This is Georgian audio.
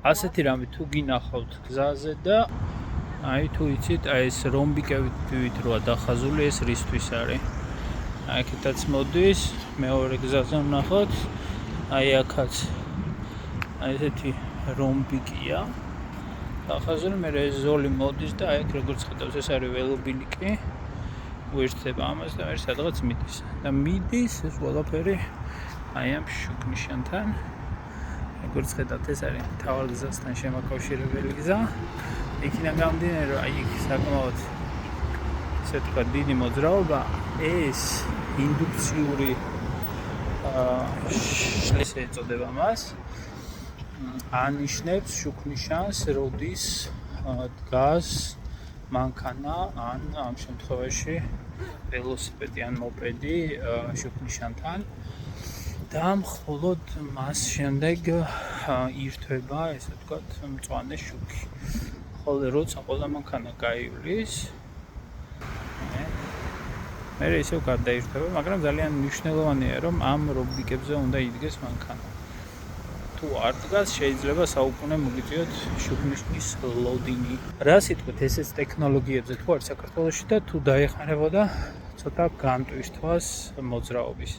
ასეთი რამე თუ გინახავთ გზაზე და აი თუ იცით, აი ეს რომბიკებით როა დახაზული, ეს რისთვის არის. აი აქეთაც მოდის, მეორე გზაზე ვნახოთ. აი აქაც აი ესეთი რომბიკია. დახაზული, მე ეს ზოლი მოდის და აი აქ როგორც ხედავს, ეს არის ველობილიკი. უერთდება ამას და მე სადღაც მიდის. და მიდის ეს ყველაფერი აი ამ შუქნიშანთან. როგორც ხედავთ, ეს არის მთავარ გზასთან შემაკავშირებელი გზა. იქიდან გამომდინარე, რომ აი იქ საკმაოდ ესე თქვა დიდი მოძრაობა, ეს ინდუქციური შლესი ეწოდება მას. ანიშნებს შუქნიშანს, როდის დგას მანქანა ან ამ შემთხვევაში ველოსიპედი ან მოპედი შუქნიშანთან. და მხოლოდ მას შემდეგ ირთვება, ესე ვთქვათ, მწვანე შუქი. ხოლო როცა ყველა მანქანა გაივლის, მე ისევ გარდაირთვება, მაგრამ ძალიან მნიშვნელოვანია, რომ ამ რომბიკებზე უნდა იდგეს მანქანა. თუ არ დგას, შეიძლება საუკუნე მოგიწიოთ შუქნიშნის ლოდინი. რა სიტყვით, ესეც ტექნოლოგიებზე თუ არის საქართველოში და თუ დაეხმარებოდა ცოტა განტვირთვას მოძრაობის.